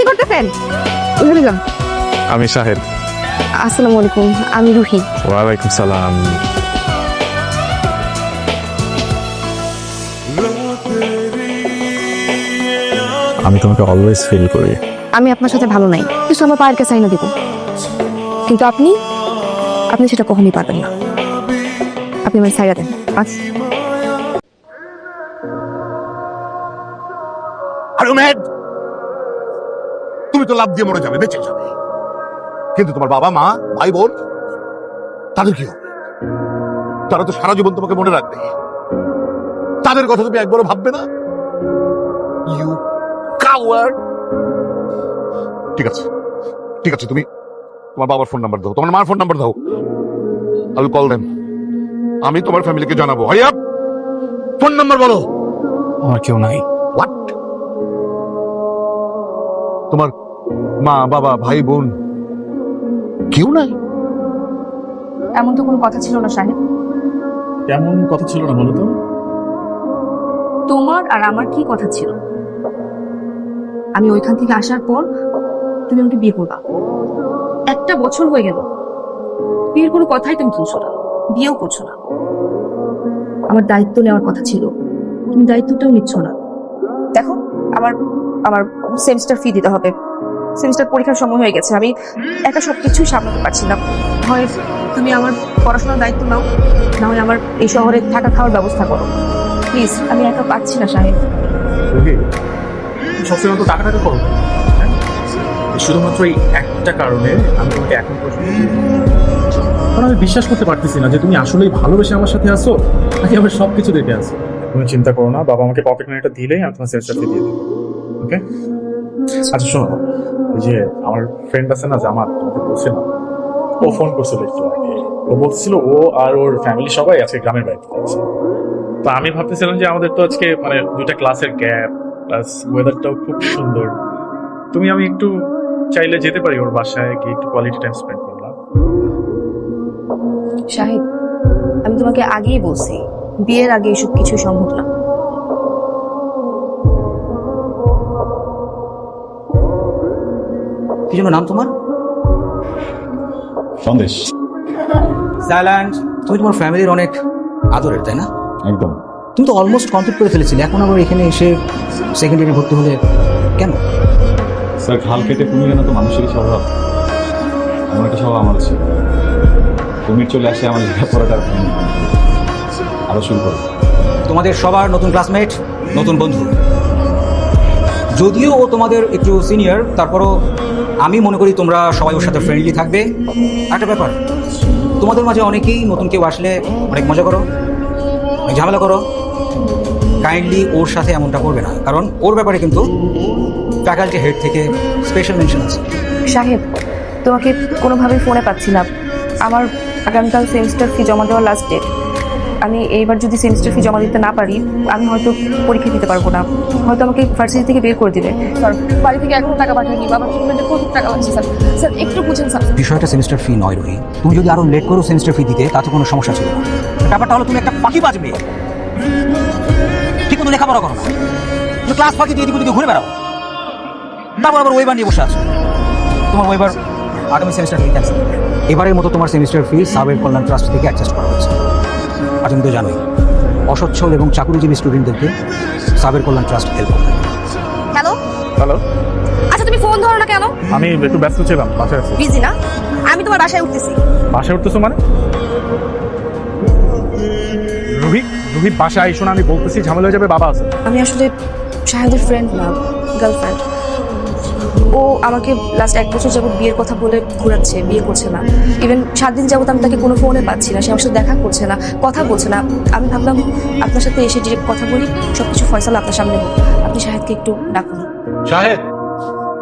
কি করতেছেন? ওখানে যান। আমি শাহেদ। আসসালামু আলাইকুম, আমি রুহি। ওয়ালাইকুম সালাম। আমি তোমাকে অলওয়েজ ফিল করি। আমি আপনার সাথে ভালো নাই, কিছু আমার পায়ের কাছে আইনা দিব, কিন্তু আপনি আপনি সেটা কখনই পারবেন না। আপনি আমার ছাইড়া দেন। আচ্ছা, তুমি তো লাভ দিয়ে মরে যাবে, বেঁচে যাবে, কিন্তু তোমার বাবা মা ভাই বোন তাদের কি হবে? তারা তো সারা জীবন তোমাকে মনে রাখবে। তাদের কথা তুমি একবারও ভাববে না? You coward. ঠিক আছে, ঠিক আছে, তুমি তোমার বাবার ফোন নাম্বার দাও, তোমার মার ফোন নাম্বার দাও। I will call them. আমি তোমার ফ্যামিলিকে জানাবো। হারি আপ, ফোন নাম্বার বলো। আমার কেউ নাই। হোয়াট? তোমার মা বাবা ভাই বোন কেউ নাই? এমন তো কোনো কথা ছিল না সাহেব। কেমন কথা ছিল না বলো তো? তোমার আর আমার কি কথা ছিল? আমি ওইখান থেকে আসার পর তুমি আমাকে বিয়ে করবা। 1 বছর হয়ে গেল, বিয়ের কোনো কথাই তুমি তুলছো না, বিয়েও করছো না। আমার দায়িত্ব নেওয়ার কথা ছিল, তুমি দায়িত্বটাও নিচ্ছ না। দেখো, আমার আমার সেমিস্টার ফি দিতে হবে, সেমিস্টার পরীক্ষার সময় হয়ে গেছে, আমি একা সবকিছুই সামলাতে পারছি না। হয় তুমি আমার পড়াশোনার দায়িত্ব নাও, না হয় আমার এই শহরে থাকা খাওয়ার ব্যবস্থা করো। প্লিজ, আমি একা পাচ্ছি না সাহেব। সবসময় তো টাকা টাকা করো, হ্যাঁ? শুধুমাত্র এই একটা কারণে আমি তোমাকে এখন পর্যন্ত কারণ আমি বিশ্বাস করতে পারতেছি না যে তুমি আসলেই ভালোবেসে আমার সাথে আসো নাকি আমার সবকিছু দেখে আসো। তুমি চিন্তা করো না, বাবা আমাকে পকেট মানিটা দিলেই আমি তোমার সেমিস্টার ফি দিয়ে দেবো। ওকে? আচ্ছা শোনো, ওই যে আমার ফ্রেন্ড আছে না জামাত, তোমাকে বলছিলাম, ও ফোন করছিল একটু আগে। ও বলছিল ও আর ওর ফ্যামিলি সবাই আজকে গ্রামের বাড়িতে যাচ্ছে। তো আমি ভাবতেছিলাম যে আমাদের তো আজকে মানে 2টা ক্লাসের গ্যাপ, প্লাস ওয়েদারটাও খুব সুন্দর। আমি একটু চাইলে যেতে পারি ওর বাসায় গিয়ে একটু কোয়ালিটি টাইম স্পেন্ড করলাম। শাহিদ, আমি তোমাকে আগেই বলছি, বিয়ের আগে এসব কিছু সম্ভব না। কি জন্য নাম তোমার? সন্দেশ। সাইল্যান্ড। তুমি তোমার ফ্যামিলির অনেক আদরের, তাই না? একদম। তুমি তো অলমোস্ট কমপ্লিট করে ফেলেছিলে, এখন আবার এখানে এসে সেকেন্ড ইয়ারে ভর্তি হলে কেন? স্যার, খাল কেটে কুমিরে না তো মানুষেরই স্বভাব। এমন একটা স্বভাব আমার ছিল। কুমির চলে আসে, আমার লেখাপড়াটা আরো শুরু করো। তোমাদের সবার নতুন ক্লাসমেট, নতুন বন্ধু। যদিও ও তোমাদের একটু সিনিয়র, তারপরও আমি মনে করি তোমরা সবাই ওর সাথে ফ্রেন্ডলি থাকবে। একটা ব্যাপার, তোমাদের মাঝে অনেকেই নতুন কেউ আসলে অনেক মজা করো, অনেক ঝামেলা করো। কাইন্ডলি ওর সাথে এমনটা করবে না, কারণ ওর ব্যাপারে কিন্তু ফ্যাকাল্টি হেড থেকে স্পেশাল মেনশন আছে। সাহেব, তোমাকে কোনোভাবেই ফোনে পাচ্ছি না। আমার আগামীকাল সেমিস্টার ফি জমা দেওয়ার লাস্ট ডেট। আমি এইবার যদি সেমিস্টার ফি জমা দিতে না পারি, আমি হয়তো পরীক্ষা দিতে পারবো না, হয়তো আমাকে ভার্সিটি থেকে বের করে দিবে। স্যার, বাড়ি থেকে এখন টাকা পাঠায়নি, বাবার ট্রিটমেন্টে প্রচুর টাকা লাগছে স্যার। স্যার, একটু বুঝেন স্যার। বিষয়টা সেমিস্টার ফি নয় রোহি, তুমি যদি আরো লেট করো সেমিস্টার ফি দিতে তাতে কোনো সমস্যা ছিল না। ব্যাপারটা হলো তুমি একটা ফাঁকি বাজবে, ঠিক মতো লেখাপড়া করো না, তুমি ক্লাস ফাঁকি দিয়ে এদিকে ওদিকে ঘুরে বেড়াও, তারপর আবার ওয়েবার নিয়ে বসে আছো। তোমার ওয়েবার আগামী সেমিস্টার ফি ক্যান্সেল। এবারের মতো তোমার সেমিস্টার ফি সাবের কল্যাণ ট্রাস্ট থেকে অ্যাডজাস্ট করা হয়েছে। আর তুমি তো জানোই, অসচ্ছল এবং চাকুরিজীবী স্টুডেন্টদেরকে সাবের কল্যাণ ট্রাস্ট হেল্প করে। হ্যালো হ্যালো, আচ্ছা, তুমি ফোন ধরো না কেন? আমি একটু ব্যস্ত ছিলাম, বাসায় আছি। বিজি না? আমি তোমার বাসায় উঠতেছি। বাসায় উঠতেছো মানে? রুহি, রুহি বাসায় আইসো না, আমি বলতেছি ঝামেলা হয়ে যাবে, বাবা আছে। আমি আসলে শাহেদের ফ্রেন্ড না, গার্লফ্রেন্ড। ও আমাকে লাস্ট 1 বছর যাবত বিয়ের কথা বলে ঘুরাচ্ছে, বিয়ে করছে না। ইভেন 7 দিন যাবত আমি তাকে কোনো ফোনে পাচ্ছি না, সে আমার সাথে দেখা করছে না, কথা বলছে না। আমি ভাবলাম আপনার সাথে এসে ডিরেক্ট কথা বলি, সবকিছু ফয়সালা আপনার সামনে হোক। আপনি শাহেদকে একটু ডাকুন। শাহেদ,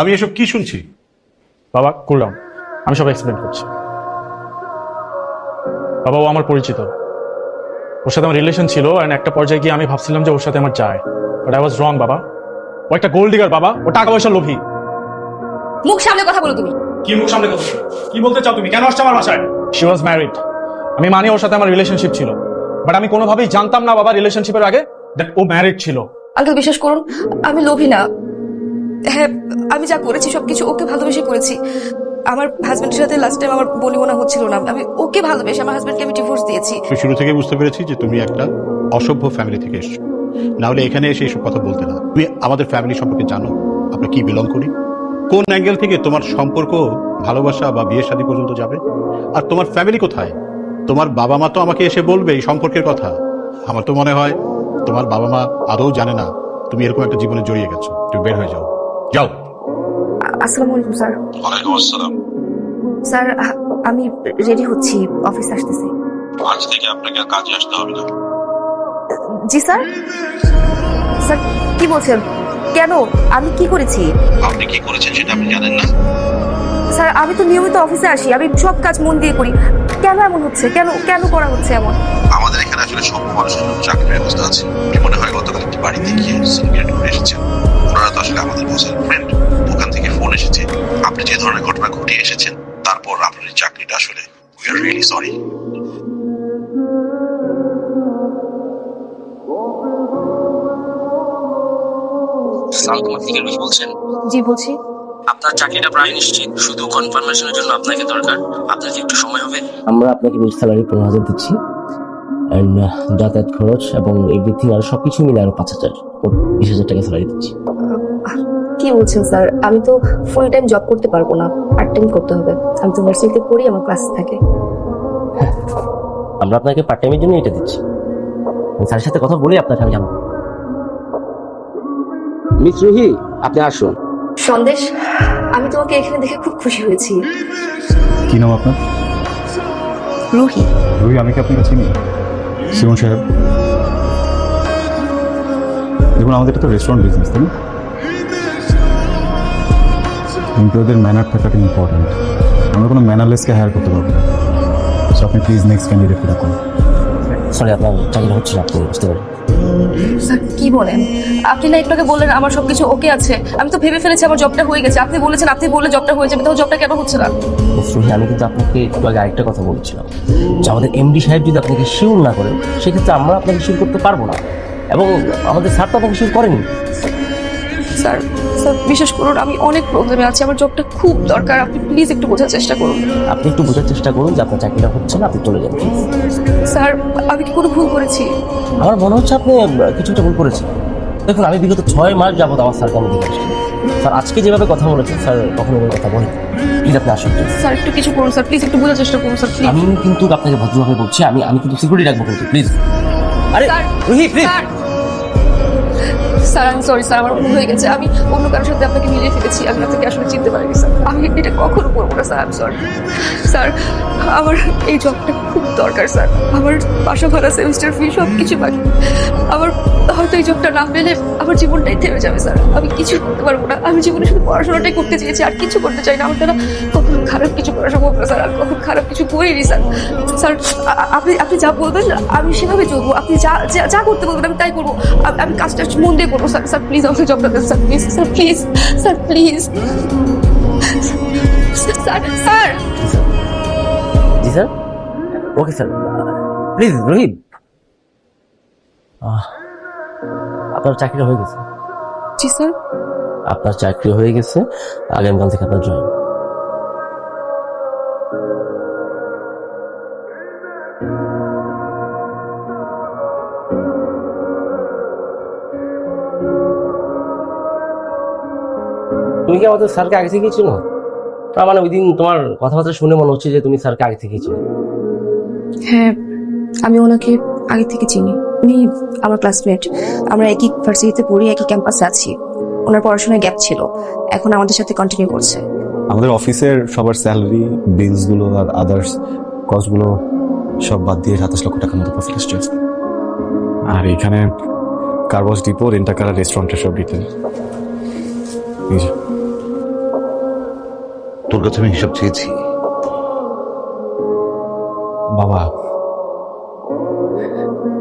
আমি এসব কি শুনছি? বাবা করলাম, আমি সব এক্সপ্লেন করছি। বাবা, ও আমার পরিচিত, ওর সাথে আমার রিলেশন ছিল, অ্যান্ড একটা পর্যায়ে গিয়ে আমি ভাবছিলাম যে ওর সাথে আমার যায়, বাট আই ওয়াজ রং। বাবা, ও একটা গোল্ড ডিগার বাবা, ও টাকা পয়সা লোভী। মুখ সামনে কথা বলো তুমি। কি মুখ সামনে কথা? কি বলতে চাও তুমি? কেন আসছো আমার বাসায়? She was married. আমি মানি ওর সাথে আমার রিলেশনশিপ ছিল, বাট আমি কোনোভাবেই জানতাম না বাবা রিলেশনশিপের আগে দ্যাট ও ম্যারিড ছিল। আঙ্কেল, বিশ্বাস করুন, আমি লোভী না। হ্যাঁ, আমি যা করেছি সবকিছু ওকে ভালোবেসে করেছি। আমার হাজবেন্ডের সাথে লাস্ট টাইম আমার বলি মনে হচ্ছিল না, আমি ওকে ভালোবেসে আমার হাজবেন্ডকে আমি ডিভোর্স দিয়েছি। আমি শুরু থেকে বুঝতে পেরেছি যে তুমি একটা অসভ্য ফ্যামিলি থেকে এসছো, না হলে এখানে এসে এইসব কথা বলতে না। তুমি আমাদের ফ্যামিলি সম্পর্কে জানো, আমরা কি বিলং করি, কোন অ্যাঙ্গেল থেকে তোমার সম্পর্ক ভালোবাসা বা বিয়ে শাদী পর্যন্ত যাবে। আর তোমার ফ্যামিলি কোথায়? তোমার বাবা মা তো আমাকে এসে বলবে এই সম্পর্কের কথা। আমার তো মনে হয় তোমার বাবা মা আদৌ জানে না তুমি এরকম একটা জীবনে জড়িয়ে গেছো। তুমি বের হয়ে যাও, যাও। আসসালামু আলাইকুম স্যার। ওয়ালাইকুম আসসালাম। স্যার আমি রেডি হচ্ছি, অফিস আসতেছি। আজ থেকে আপনাকে আর কাজে আসতে হবে না। জি স্যার। স্যার কি বলছেন? কেন? আমি কি করেছি? আপনি কি করেছেন সেটা আপনি জানেন না? স্যার আমি তো নিয়মিত অফিসে আসি, আমি সব কাজ মন দিয়ে করি। কেন এমন হচ্ছে? কেন কেন করা হচ্ছে এমন? আমাদের এখানে আসলে সব মানুষের জন্য চাকরির ব্যবস্থা আছে। কি মনে হয় গতকাল একটি বাড়িতে গিয়ে সিনিয়র করে এসেছেন? ওনারা তো আসলে আমাদের বসের ফ্রেন্ড। ওখান থেকে ফোন এসেছে আপনি যে ধরনের ঘটনা ঘটিয়ে এসেছেন, তারপর আপনার এই চাকরিটা আসলে উই আর রিয়েলি সরি। সালকুমার থেকে রুহি বলছেন। জি বলছি। আপনার চাকরিটা প্রায় নিশ্চিত, শুধু কনফার্মেশনের জন্য আপনাকে দরকার। আপনার কি একটু সময় হবে? আমরা আপনাকে নিজ স্যালারি 15,000 দিচ্ছি, অ্যান্ড যাতায়াত খরচ এবং এভরিথিং আর সবকিছু মিলে আরো 5,000, 20,000 টাকা স্যালারি দিচ্ছি। কি বলছেন স্যার? আমি তো ফুল টাইম জব করতে পারবো না, পার্ট টাইম করতে হবে। আমি তো ভার্সিটিতে পড়ি, আমার ক্লাস থাকে। আমরা আপনাকে পার্ট টাইমের জন্য এটা দিচ্ছি। আমি স্যারের সাথে কথা বলে আপনাকে আমি জানাবো। মিস রুহি, আপনি আসুন। সন্দেশ, আমি তোমাকে এখানে দেখে খুব খুশি হয়েছি। কি নাম আপনার? রুহি। রুহি, আমি কি আপনাকে চিনি? শিমন সাহেব, দেখুন আমাদের এটা তো রেস্টুরেন্ট বিজনেস, তাই না? এমপ্লয়ীদের ম্যানার থাকাটা ইম্পর্টেন্ট। আমরা কোনো ম্যানারলেসকে হায়ার করতে পারবো না। সো আপনি প্লিজ নেক্সট ক্যান্ডিডেটকে ডাকুন। সরি, আপনার চাকরি হচ্ছে না, আপনি বুঝতে পারেন। স্যার কি বলেন? আপনি না একটু আগে বললেন আমার সবকিছু ওকে আছে, আমি তো ভেবে ফেলেছি আমার জবটা হয়ে গেছে। আপনি বলেছেন, আপনি বললে জবটা হয়ে যাবে, তাহলে জবটা কেন হচ্ছে না? মিস রুহি, আমি কিন্তু আপনাকে একটু আগে আরেকটা কথা বলেছিলাম যে আমাদের এমডি সাহেব যদি আপনাকে শিওর না করেন, সেক্ষেত্রে আমরা আপনাকে শিওর করতে পারবো না, এবং আমাদের স্যার তো আপনাকে শিওর করেনি। স্যার স্যার বিশ্বাস করুন, আমি অনেক প্রবলেমে আছি, আমার জবটা খুব দরকার। আপনি প্লিজ একটু বোঝার চেষ্টা করুন। আপনি একটু বোঝার চেষ্টা করুন যে আপনার চাকরিটা হচ্ছে না, আপনি চলে যান প্লিজ। স্যার আমি কি কোনো ভুল করেছি? আমার মনে হচ্ছে আপনি কিছু একটা ভুল করেছেন। দেখুন, আমি বিগত 6 মাস যাবত আমার স্যারকে আমি দেখে আসছি। স্যার আজকে যেভাবে কথা বলেছেন, স্যার কখনো এভাবে কথা বলেন। প্লিজ আপনি আসুন প্লিজ। স্যার একটু কিছু করুন স্যার, প্লিজ একটু বোঝার চেষ্টা করুন স্যার, প্লিজ। আমি কিন্তু আপনাকে ভদ্রভাবে বলছি, আমি কিন্তু সিকিউরিটি রাখবো কিন্তু, প্লিজ। আরে স্যার, রুহি প্লিজ। স্যার আমি সরি স্যার, আমার ভুল হয়ে গেছে। আমি অন্য কারোর সাথে আপনাকে মিলিয়ে ফেলেছি, আমি আপনাকে আসলে চিনতে পারিনি স্যার। আমি এটা কখনো করবো না স্যার, আমি সরি স্যার। আমার এই জবটা খুব দরকার স্যার। আমার বাসা ভাড়া, সেমিস্টার ফি সব কিছু বাকি। আমার হয়তো এই জবটা না পেলে আমার জীবনটাই থেমে যাবে স্যার। আমি কিছু করতে পারবো না। আমি জীবনে শুধু পড়াশোনাটাই করতে চেয়েছি, আর কিছু করতে চাই না। আমার দ্বারা কখনো খারাপ কিছু করা সম্ভব না স্যার। আমি কখনো খারাপ কিছু করিনি স্যার। স্যার আপনি যা বলবেন আমি সেভাবে চলবো। আপনি যা যা করতে বলবেন আমি তাই করবো। আমি কাজটা মন দিয়ে করবো স্যার। স্যার প্লিজ আমাকে জবটা দেন sir, please sir, please sir, please sir. Sir জি sir, okay sir, please Ruhi. আপনার চাকরিটা হয়ে গেছে। জি স্যার। আপনার চাকরি হয়ে গেছে, আগামীকাল থেকে আপনার জয়েন। তুমি কি আমাদের স্যারকে আগে থেকেই চিনো? তার মানে ওই দিন তোমার কথাবার্তা শুনে মনে হচ্ছে যে তুমি স্যারকে আগে থেকেই চিনো। হ্যাঁ, আমি ওনাকে আগে থেকে চিনি। উনি আমার ক্লাসমেট, আমরা একই ভার্সিটিতে পড়ি, একই ক্যাম্পাসে আছি। ওনার পড়াশোনায় গ্যাপ ছিল, এখন আমাদের সাথে কন্টিনিউ করছে। আমাদের অফিসের সবার স্যালারি, বিলসগুলো আর আদার্স কস্টগুলো সব বাদ দিয়ে 27 লক্ষ টাকার মতো প্রফিট আসছে। আর এখানে কারওয়াশ ডিপো, রেন্টাকার আর রেস্টুরেন্টের সব ডিটেল। তোর কাছে আমি হিসাব চেয়েছি। বাবা,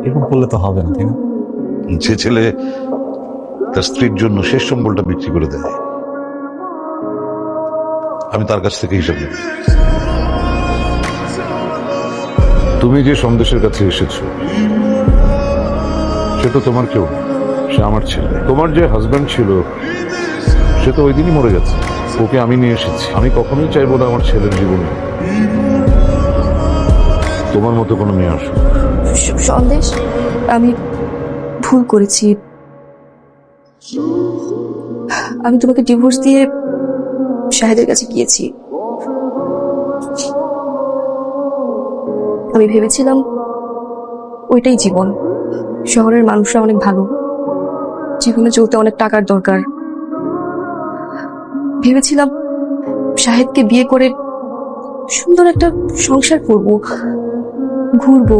এরকম করলে তো হবে না, তাই না? যে ছেলে তার স্ত্রীর জন্য শেষ সম্বলটা বিক্রি করে দেয়, আমি তার কাছ থেকে হিসাব নেব। তুমি যে সন্দেশের কাছে এসেছো সে তো তোমার কেউ না, সে আমার ছেলে। তোমার যে হাজবেন্ড ছিল সে তো ওই দিনই মরে গেছে। ওকে আমি নিয়ে এসেছি। আমি কখনোই চাইবো না আমার ছেলের জীবনে তোমার মতো কোনো মেয়ে আসুক। সন্দেশ, আমি ভুল করেছি। আমি তোমাকে ডিভোর্স দিয়ে শাহেদের কাছে গিয়েছি। আমি ভেবেছিলাম ওইটাই জীবন। শহরের মানুষরা অনেক ভালো, জীবনে চলতে অনেক টাকার দরকার। ভেবেছিলাম শাহেদকে বিয়ে করে সুন্দর একটা সংসার করব, ঘুরবো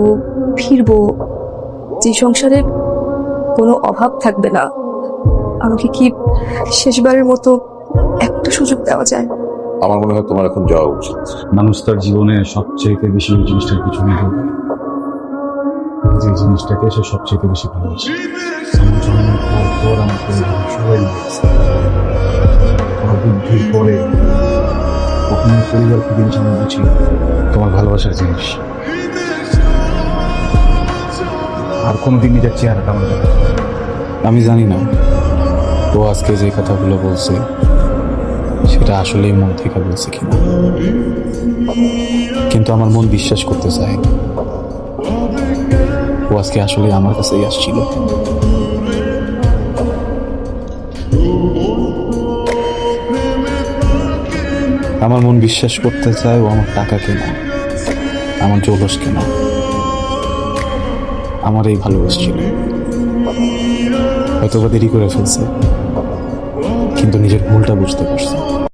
ফিরবো, যে সংসারে কোনো অভাব থাকবে না। আমাকে কি শেষবারের মতো একটা সুযোগ দেওয়া যায়? আমার মনে হয় তোমার এখন যাওয়া উচিত। মানুষ তার জীবনে সবচেয়ে বেশি ওই জিনিসটার পিছনে দৌড়ায়, যে জিনিসটাকে সে সবচেয়ে বেশি ভালোবাসে। আমার জন্মের পর আমার পরিবার সবাই গেছে। আমার বুদ্ধির পরে কখনো পরিবার কি জিনিস আমি বুঝি, তোমার ভালোবাসার জিনিস। আর কোনোদিন নিজের চেহারাটা আমার দেখা। আমি জানি না ও আজকে যে কথাগুলো বলছে সেটা আসলেই মন থেকে বলছে কিনা, কিন্তু আমার মন বিশ্বাস করতে চায় ও আজকে আসলে আমার কাছেই আসছিল। আমার মন বিশ্বাস করতে চায় ও আমার টাকা কেনা, আমার জলস কেনা, আমার এই ভালোবাসছিল। হয়তো বা দেরি করে ফেলছে, কিন্তু নিজের ভুলটা বুঝতে পারছে।